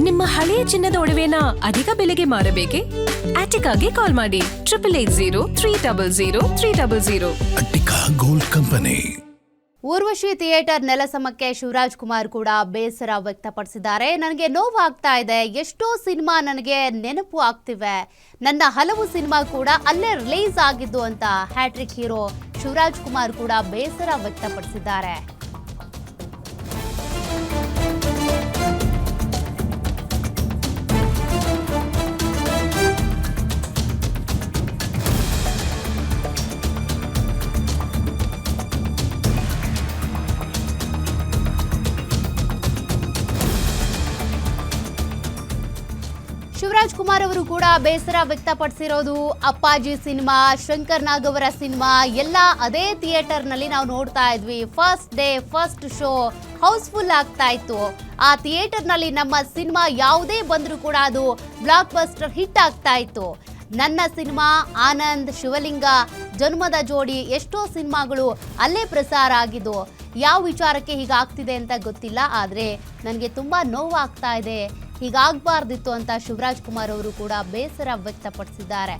ನಿಮ್ಮ ಹಳೆಯ ಚಿನ್ನದ ಒಡವೆನ ಅಧಿಕ ಬೆಲೆಗೆ ಮಾರಬೇಕೆ? ಆಟಿಕಾಗೆ ಕಾಲ್ ಮಾಡಿ 8880 Attica gold company. Urvashi theatre ನೆಲಸಮಕ್ಕೆ ಶಿವರಾಜ್ ಕುಮಾರ್ ಕೂಡ ಬೇಸರ ವ್ಯಕ್ತಪಡಿಸಿದ್ದಾರೆ. ನನಗೆ ನೋವಾಗ್ತಾ ಇದೆ, ಎಷ್ಟೋ ಸಿನಿಮಾ ನನಗೆ ನೆನಪು ಆಗ್ತಿವೆ, ನನ್ನ ಹಲವು ಸಿನಿಮಾ ಕೂಡ ಅಲ್ಲೇ ರಿಲೀಸ್ ಆಗಿದ್ದು ಅಂತ ಹ್ಯಾಟ್ರಿಕ್ ಹೀರೋ ಶಿವರಾಜ್ ಕುಮಾರ್ ಕೂಡ ಬೇಸರ ವ್ಯಕ್ತಪಡಿಸಿದ್ದಾರೆ. ಶಿವರಾಜ್ ಕುಮಾರ್ ಅವರು ಕೂಡ ಬೇಸರ ವ್ಯಕ್ತಪಡಿಸಿರೋದು ಅಪ್ಪಾಜಿ ಸಿನಿಮಾ, ಶಂಕರ್ ನಾಗ್ ಅವರ ಸಿನಿಮಾ ಎಲ್ಲ ಅದೇ ಥಿಯೇಟರ್ನಲ್ಲಿ ನಾವು ನೋಡ್ತಾ ಇದ್ವಿ. First day first show house full ಆಗ್ತಾ ಇತ್ತು. ಆ ಥಿಯೇಟರ್ನಲ್ಲಿ ನಮ್ಮ ಸಿನಿಮಾ ಯಾವುದೇ ಬಂದರೂ ಕೂಡ ಅದು ಬ್ಲಾಕ್ ಬಸ್ಟರ್ ಹಿಟ್ ಆಗ್ತಾ ಇತ್ತು. ನನ್ನ ಸಿನಿಮಾ, ಆನಂದ್, ಶಿವಲಿಂಗ, ಜನ್ಮದ ಜೋಡಿ ಎಷ್ಟೋ ಸಿನಿಮಾಗಳು ಅಲ್ಲೇ ಪ್ರಸಾರ ಆಗಿದ್ದು. ಯಾವ ವಿಚಾರಕ್ಕೆ ಹೀಗಾಗ್ತಿದೆ ಅಂತ ಗೊತ್ತಿಲ್ಲ, ಆದರೆ ನನಗೆ ತುಂಬ ನೋವಾಗ್ತಾ ಇದೆ, ಹೀಗಾಗಬಾರ್ದಿತ್ತು ಅಂತ ಶಿವರಾಜ್ ಕುಮಾರ್ ಅವರು ಕೂಡ ಬೇಸರ ವ್ಯಕ್ತಪಡಿಸಿದ್ದಾರೆ.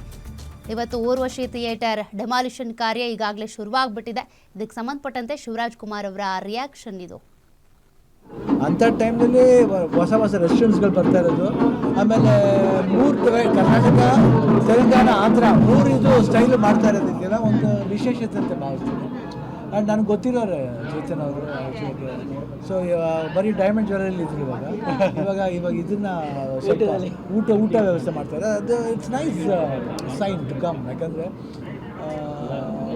ಇವತ್ತು ಊರ್ವಶಿ ಥಿಯೇಟರ್ ಡೆಮಾಲಿಷನ್ ಕಾರ್ಯ ಈಗಾಗಲೇ ಶುರುವಾಗ್ಬಿಟ್ಟಿದೆ. ಇದಕ್ಕೆ ಸಂಬಂಧಪಟ್ಟಂತೆ ಶಿವರಾಜ್ ಕುಮಾರ್ ಅವರ ರಿಯಾಕ್ಷನ್ ಇದು. ಅಂಥ ಟೈಮ್ನಲ್ಲಿ ಹೊಸ ಹೊಸ ರೆಸ್ಟೋರೆಂಟ್ಸ್ಗಳು ಬರ್ತಾ ಇರೋದು, ಆಮೇಲೆ ಮೂರು ಕರ್ನಾಟಕ, ತೆಲಂಗಾಣ, ಆಂಧ್ರ ಮೂರು ಇದು ಸ್ಟೈಲು ಮಾಡ್ತಾ ಇರೋದಕ್ಕೆಲ್ಲ ಒಂದು ವಿಶೇಷತೆ ಅಂತ ಭಾವಿಸ್ತೀನಿ. ಆ್ಯಂಡ್ ನನಗೆ ಗೊತ್ತಿರೋರು ಚೇತನ್ ಅವರು ಆ್ಯಕ್ಚುಲಿ. ಸೊ ಬರೀ ಡೈಮಂಡ್ ಜ್ಯುವೆಲ್ಲರಿ ಇದ್ರು ಇವಾಗ ಇದನ್ನು ಊಟ ವ್ಯವಸ್ಥೆ ಮಾಡ್ತಾರೆ. ಅದು it's nice sign to come. ಯಾಕಂದರೆ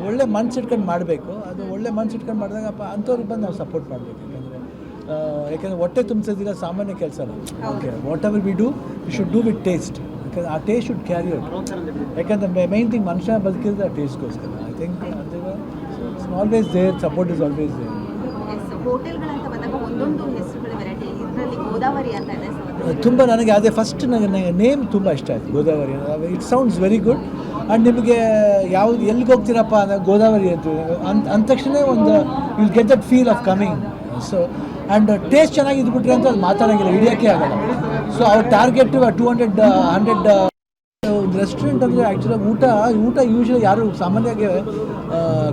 ಒಳ್ಳೆ ಮನ್ಸಿಟ್ಕೊಂಡು ಮಾಡಬೇಕು. ಅದು ಒಳ್ಳೆ ಮನ್ಸಿಟ್ಕೊಂಡು ಮಾಡಿದಾಗ ಅಂಥವ್ರಿಗೆ ಬಂದು ನಾವು ಸಪೋರ್ಟ್ ಮಾಡಬೇಕು. ಯಾಕಂದರೆ ಹೊಟ್ಟೆ ತುಂಬಿಸೋದಿಲ್ಲ ಸಾಮಾನ್ಯ ಕೆಲಸ ಅಲ್ಲ. Okay, whatever we do we should do with taste. ಯಾಕಂದರೆ ಆ ಟೇಸ್ಟ್ ಶುಡ್ ಕ್ಯಾರಿ ಔಟ್. ಯಾಕಂದರೆ ಮೈನ್ ಥಿಂಗ್ ಮನುಷ್ಯ ಬದುಕಿದ್ರೆ ಆ ಟೇಸ್ಟ್ಗೋಸ್ಕರ. I think it's always there, support is always there. ಹೋಟೆಲ್ಗಳಂತ ಬಂದಾಗ ಒಂದೊಂದು ಹೆಸರುಗಳ ವೆರೈಟಿ, ಇದರಲ್ಲಿ ಗೋದಾವರಿ ಅಂತ ಇದೆ. ತುಂಬ ನನಗೆ ಅದೇ ಫಸ್ಟ್ ನನಗೆ ನೇಮ್ ತುಂಬ ಇಷ್ಟ ಆಯಿತು, Godavari. It sounds very good. And ನಿಮಗೆ ಯಾವ್ದು ಎಲ್ಲಿಗೆ ಹೋಗ್ತೀರಪ್ಪ ಅಂದರೆ ಗೋದಾವರಿ ಅಂದ ತಕ್ಷಣ ಒಂದು will get that feel of coming. So and taste ಚೆನ್ನಾಗಿ ಇದ್ಬಿಟ್ರೆ ಅಂತ ಅದು ಮಾತಾಡೋಂಗಿಲ್ಲ, ಹಿಡಿಯೋಕ್ಕೆ ಆಗಲ್ಲ. ಸೊ ಅವ್ರ ಟಾರ್ಗೆಟ್ 200 ಒಂದು ರೆಸ್ಟೋರೆಂಟ್ ಅಂದರೆ ಆ್ಯಕ್ಚುಲಾಗಿ ಊಟ ಯೂಶ್ವಲಿ ಯಾರು ಸಾಮಾನ್ಯವಾಗಿ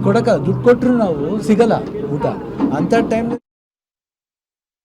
ಕೊಡೋಕ್ಕಲ್ಲ, ದುಡ್ಡು ಕೊಟ್ಟರು ನಾವು ಸಿಗಲ್ಲ ಊಟ. ಅಂಥ ಟೈಮ್